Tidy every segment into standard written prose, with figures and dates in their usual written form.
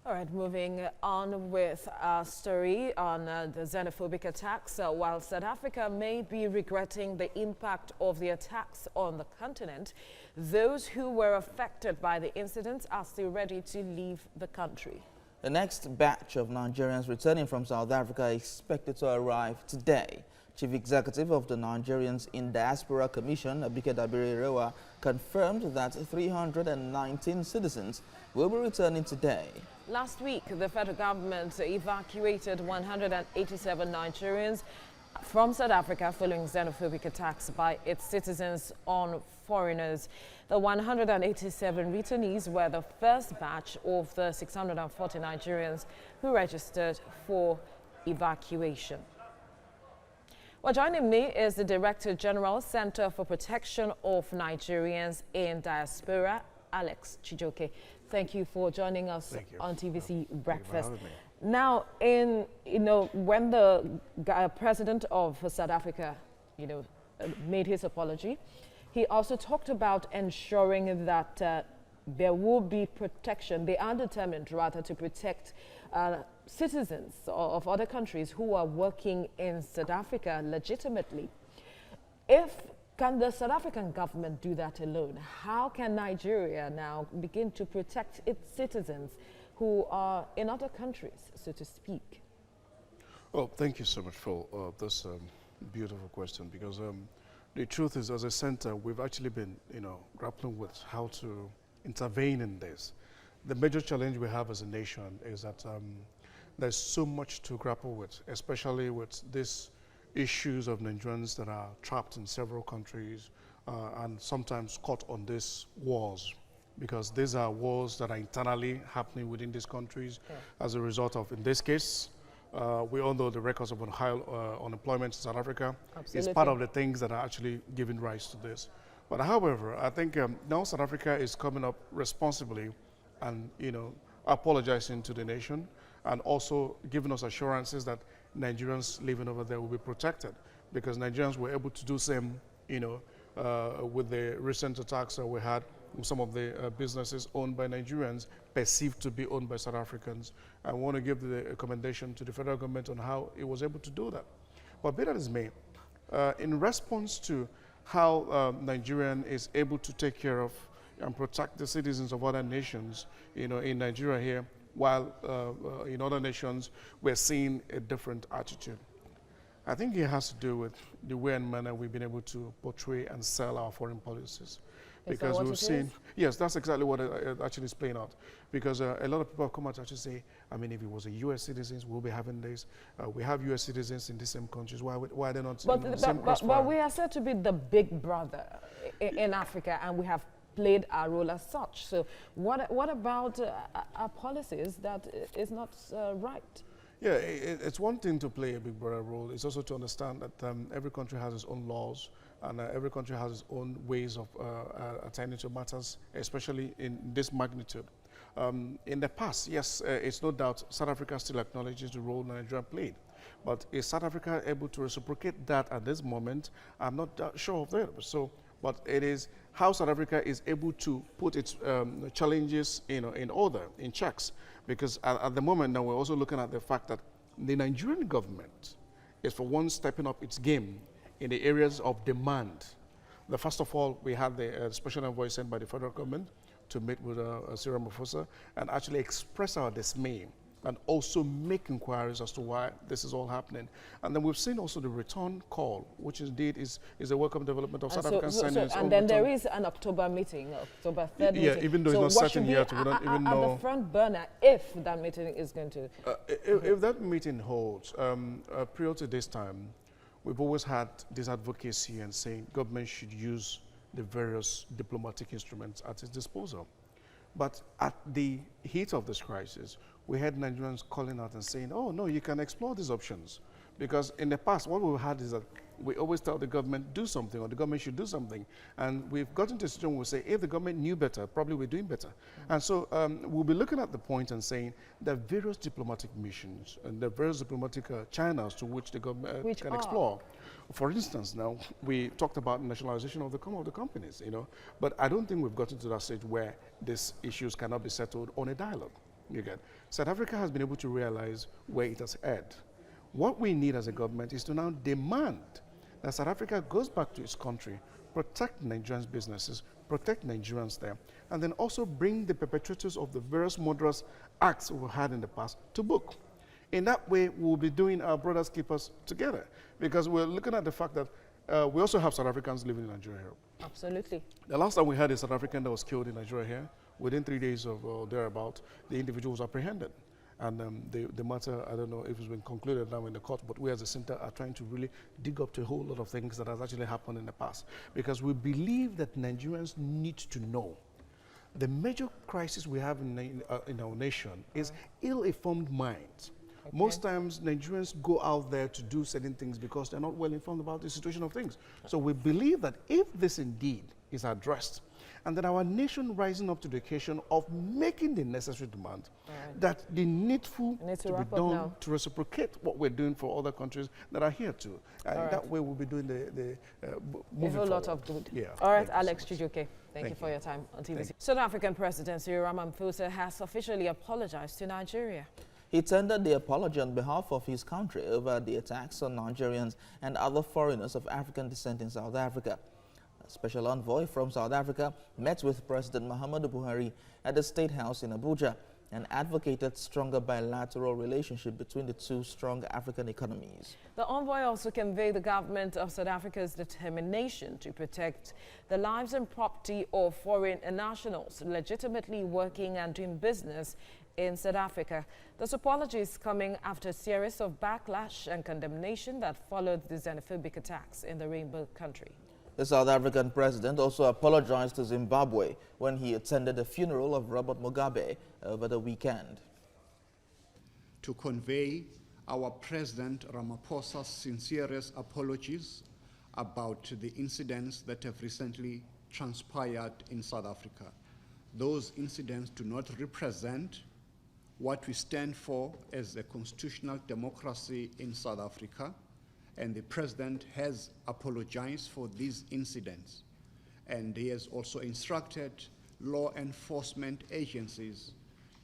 All right, moving on with our story on the xenophobic attacks. While South Africa may be regretting the impact of the attacks on the continent, those who were affected by the incidents are still ready to leave the country. The next batch of Nigerians returning from South Africa is expected to arrive today. Chief Executive of the Nigerians in Diaspora Commission, Abike Dabiri-Rewa, confirmed that 319 citizens will be returning today. Last week, the federal government evacuated 187 Nigerians from South Africa following xenophobic attacks by its citizens on foreigners. The 187 returnees were the first batch of the 640 Nigerians who registered for evacuation. Well, joining me is the Director General, Center for Protection of Nigerians in Diaspora, Alex Chijoke. Thank you for joining us on TVC Breakfast. Now, when the president of South Africa, made his apology, he also talked about ensuring that there will be protection. They are determined, rather, to protect citizens of other countries who are working in South Africa legitimately. Can the South African government do that alone? How can Nigeria now begin to protect its citizens who are in other countries, so to speak? Well, thank you so much for this beautiful question, because the truth is, as a center, we've actually been, grappling with how to intervene in this. The major challenge we have as a nation is that there's so much to grapple with, especially with these issues of Nigerians that are trapped in several countries and sometimes caught on these wars, because these are wars that are internally happening within these countries as a result of, in this case, we all know the records of high unemployment in South Africa. Absolutely. Is part of the things that are actually giving rise to this. But however, I think now South Africa is coming up responsibly and, apologizing to the nation, and also giving us assurances that Nigerians living over there will be protected, because Nigerians were able to do same, with the recent attacks that we had with some of the businesses owned by Nigerians perceived to be owned by South Africans. I want to give the commendation to the federal government on how it was able to do that. But be that as may, in response to how Nigerian is able to take care of and protect the citizens of other nations, in Nigeria here, while in other nations we're seeing a different attitude. I think it has to do with the way and manner we've been able to portray and sell our foreign policies. Because we've seen, yes, that's exactly what it actually is playing out. Because a lot of people have come out to actually say, if it was a U.S. citizens, we'll be having this. We have U.S. citizens in the same countries. Why are they not in the same crossfire? But we are said to be the big brother in Africa, and we have played our role as such. So what about our policies that is not right? Yeah, it's one thing to play a big brother role. It's also to understand that every country has its own laws, and every country has its own ways of attending to matters, especially in this magnitude. In the past, yes, it's no doubt South Africa still acknowledges the role Nigeria played. But is South Africa able to reciprocate that at this moment? I'm not sure of that. But it is how South Africa is able to put its challenges in order, in checks. Because at the moment now we're also looking at the fact that the Nigerian government is for one stepping up its game in the areas of demand. First of all, we had the special envoy sent by the federal government to meet with Cyril Ramaphosa and actually express our dismay and also make inquiries as to why this is all happening. And then we've seen also the return call, which indeed is a welcome development of South African Senate. And then there is an October meeting, October 3rd meeting. Yeah, even though it's not certain yet, we don't even know. At the front burner, if that meeting is going to... if that meeting holds, prior to this time, we've always had this advocacy and saying government should use the various diplomatic instruments at its disposal. But at the heat of this crisis, we had Nigerians calling out and saying, oh, no, you can explore these options. Because in the past, what we've had is that we always tell the government, do something, or the government should do something. And we've gotten to a situation where we say, if the government knew better, probably we're doing better. And so we'll be looking at the point and saying there are various diplomatic missions and there are various diplomatic channels to which the government can explore. For instance, now, we talked about nationalization of the companies, but I don't think we've gotten to that stage where these issues cannot be settled on a dialogue. You get. South Africa has been able to realize where it has erred. What we need as a government is to now demand that South Africa goes back to its country, protect Nigerians' businesses, protect Nigerians there, and then also bring the perpetrators of the various murderous acts we've had in the past to book. In that way, we'll be doing our brothers keepers together, because we're looking at the fact that we also have South Africans living in Nigeria here. Absolutely. The last time we had a South African that was killed in Nigeria here, within 3 days of thereabout, the individual was apprehended. And the matter, I don't know if it's been concluded now in the court, but we as a center are trying to really dig up to a whole lot of things that has actually happened in the past. Because we believe that Nigerians need to know the major crisis we have in our nation is ill-informed minds. Okay. Most times, Nigerians go out there to do certain things because they're not well informed about the situation of things. So we believe that if this indeed is addressed, and that our nation rising up to the occasion of making the necessary demand, that the needful to be done to reciprocate what we're doing for other countries that are here too. And that way we'll be doing the moving a whole lot forward. of good. Yeah. All right, Alex Chijuke, thank you for your time on TVC. You. South African President Cyril Ramaphosa has officially apologized to Nigeria. He tendered the apology on behalf of his country over the attacks on Nigerians and other foreigners of African descent in South Africa. A special envoy from South Africa met with President Muhammadu Buhari at the State House in Abuja and advocated stronger bilateral relationship between the two strong African economies. The envoy also conveyed the government of South Africa's determination to protect the lives and property of foreign nationals legitimately working and doing business in South Africa. This apology is coming after a series of backlash and condemnation that followed the xenophobic attacks in the Rainbow country. The South African president also apologized to Zimbabwe when he attended the funeral of Robert Mugabe over the weekend. To convey our President Ramaphosa's sincerest apologies about the incidents that have recently transpired in South Africa. Those incidents do not represent what we stand for as a constitutional democracy in South Africa. And the president has apologized for these incidents. And he has also instructed law enforcement agencies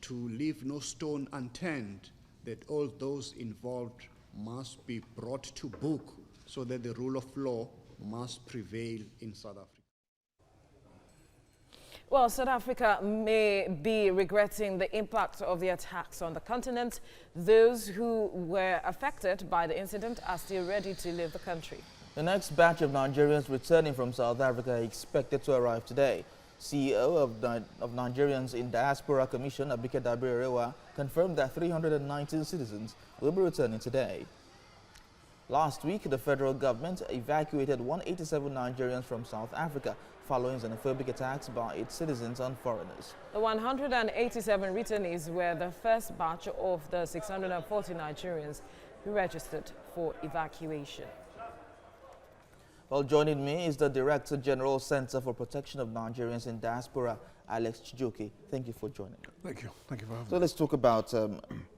to leave no stone unturned, that all those involved must be brought to book so that the rule of law must prevail in South Africa. Well, South Africa may be regretting the impact of the attacks on the continent. Those who were affected by the incident are still ready to leave the country. The next batch of Nigerians returning from South Africa is expected to arrive today. CEO of Nigerians in Diaspora Commission, Abike Dabiri-Rewa, confirmed that 319 citizens will be returning today. Last week, the federal government evacuated 187 Nigerians from South Africa following xenophobic attacks by its citizens and foreigners. The 187 returnees were the first batch of the 640 Nigerians who registered for evacuation. Well, joining me is the Director General Center for Protection of Nigerians in Diaspora, Alex Chijuke. Thank you for joining me. Thank you. Thank you for having me. So let's talk about,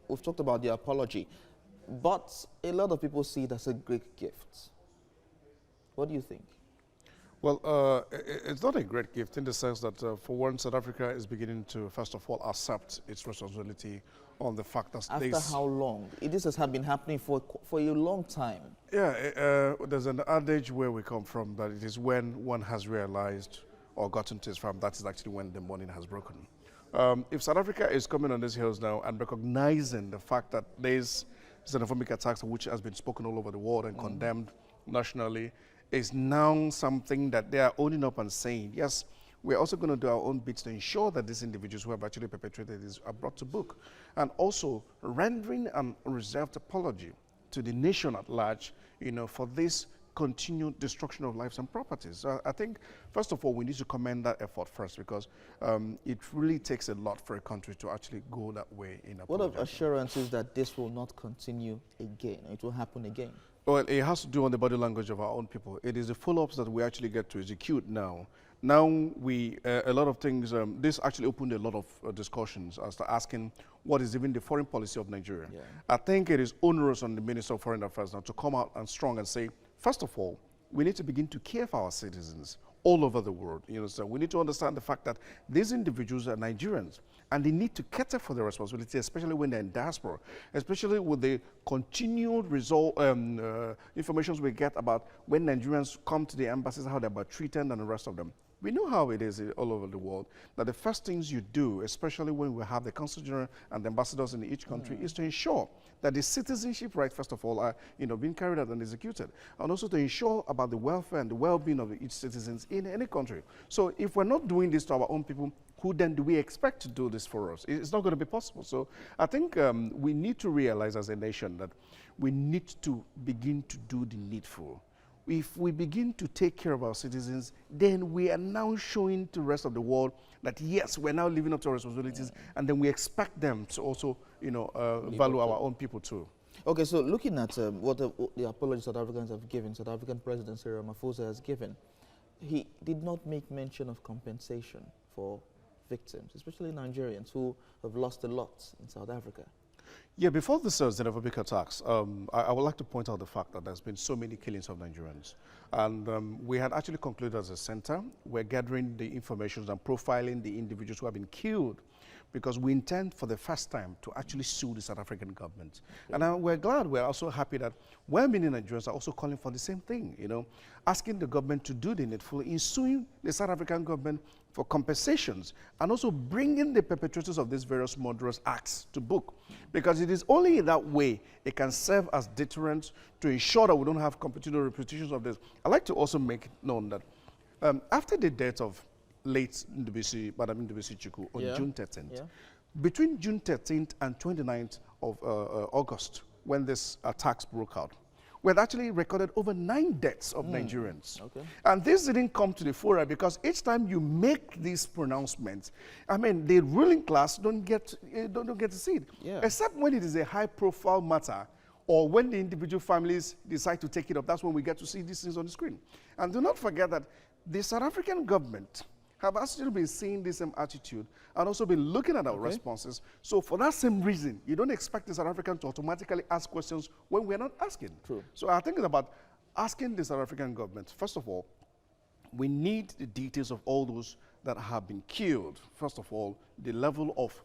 we've talked about the apology, but a lot of people see it as a great gift. What do you think? Well, it's not a great gift in the sense that, for one, South Africa is beginning to, first of all, accept its responsibility on the fact that After how long? This has been happening for a long time. Yeah, there's an adage where we come from that it is when one has realized or gotten to his farm, that is actually when the morning has broken. If South Africa is coming on these hills now and recognizing the fact that there's xenophobic attacks which has been spoken all over the world and condemned nationally, is now something that they are owning up and saying, yes, we're also going to do our own bits to ensure that these individuals who have actually perpetrated this are brought to book. And also rendering an reserved apology to the nation at large, for this continued destruction of lives and properties. I think, first of all, we need to commend that effort first, because it really takes a lot for a country to actually go that way in apologizing. What of assurances that this will not continue again? It will happen again? Well, it has to do on the body language of our own people. It is the follow-ups that we actually get to execute now. Now a lot of things, this actually opened a lot of discussions as to asking what is even the foreign policy of Nigeria. Yeah. I think it is onerous on the Minister of Foreign Affairs now to come out and strong and say, first of all, we need to begin to care for our citizens all over the world. You know, so we need to understand the fact that these individuals are Nigerians, and they need to cater for their responsibility, especially when they're in diaspora, especially with the continued information we get about when Nigerians come to the embassies, how they're treated, and the rest of them. We know how it is all over the world, that the first things you do, especially when we have the consul general and the ambassadors in each country, is to ensure that the citizenship rights, first of all, are being carried out and executed, and also to ensure about the welfare and the well-being of each citizens in any country. So if we're not doing this to our own people, who then do we expect to do this for us? It's not going to be possible. So I think we need to realize as a nation that we need to begin to do the needful. If we begin to take care of our citizens, then we are now showing to the rest of the world that, yes, we're now living up to our responsibilities, and then we expect them to also, value our own people too. Okay, so looking at what the apology South Africans have given, South African President Cyril Ramaphosa has given, he did not make mention of compensation for victims, especially Nigerians who have lost a lot in South Africa. Yeah, before this xenophobic attacks, I would like to point out the fact that there's been so many killings of Nigerians. And we had actually concluded as a center, we're gathering the information and profiling the individuals who have been killed, because we intend for the first time to actually sue the South African government. Okay. And we're glad, we're also happy that well-meaning Nigerians are also calling for the same thing, asking the government to do the needful in suing the South African government for compensations, and also bringing the perpetrators of these various murderous acts to book. Because it is only in that way it can serve as deterrent to ensure that we don't have continual repetitions of this. I'd like to also make it known that after the death of late Madam Ndubisi Chukwu on June 13th, between June 13th and 29th of August, when this attacks broke out, we had actually recorded over 9 deaths of Nigerians. Okay. And this didn't come to the fore because each time you make these pronouncements, the ruling class don't get to see it. Yeah. Except when it is a high-profile matter, or when the individual families decide to take it up, that's when we get to see these things on the screen. And do not forget that the South African government have actually been seeing this same attitude and also been looking at our responses. So for that same reason, you don't expect the South African to automatically ask questions when we're not asking. True. So I think it's about asking the South African government, first of all, we need the details of all those that have been killed. First of all, the level of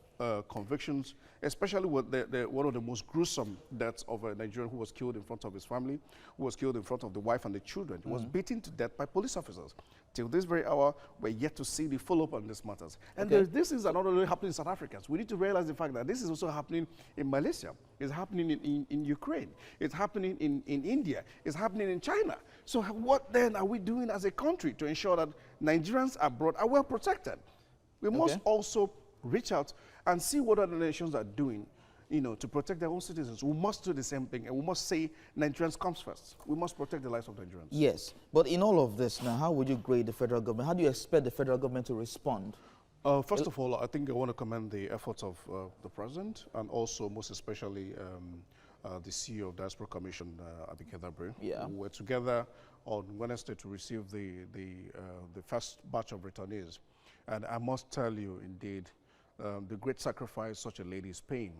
convictions, especially with one of the most gruesome deaths of a Nigerian who was killed in front of his family, who was killed in front of the wife and the children. He was beaten to death by police officers. Till this very hour, we're yet to see the follow-up on these matters. And this is not only happening in South Africa. We need to realize the fact that this is also happening in Malaysia. It's happening in Ukraine. It's happening in India. It's happening in China. So what then are we doing as a country to ensure that Nigerians abroad are well protected? We must also reach out and see what other nations are doing, to protect their own citizens. We must do the same thing, and we must say Nigerians comes first. We must protect the lives of Nigerians. Yes, but in all of this now, how would you grade the federal government? How do you expect the federal government to respond? First of all, I think I want to commend the efforts of the president, and also most especially the CEO of Diaspora Commission, Abike Dabre. Yeah. We were together on Wednesday to receive the first batch of returnees. And I must tell you, indeed, the great sacrifice such a lady is paying.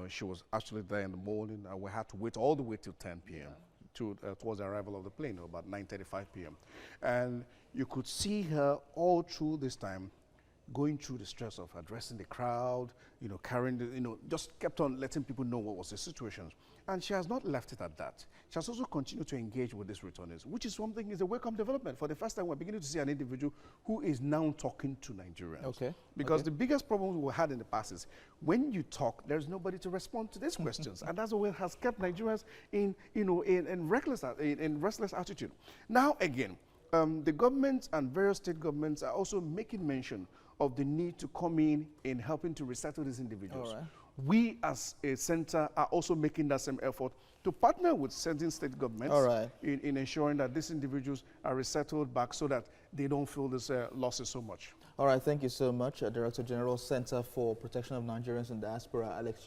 She was actually there in the morning, and we had to wait all the way till 10 p.m. Towards the arrival of the plane, about 9:35 p.m. And you could see her all through this time going through the stress of addressing the crowd, carrying the, just kept on letting people know what was the situation. And she has not left it at that. She has also continued to engage with these returnees, which is something, is a welcome development. For the first time, we're beginning to see an individual who is now talking to Nigerians. Okay. Because the biggest problem we had in the past is when you talk, there's nobody to respond to these questions. And that's what has kept Nigerians in restless attitude. Now again, the government and various state governments are also making mention of the need to come in helping to resettle these individuals. All right. We as a center are also making that same effort to partner with certain state governments in ensuring that these individuals are resettled back so that they don't feel this losses so much. All right, thank you so much, Director General, Center for Protection of Nigerians in Diaspora, Alex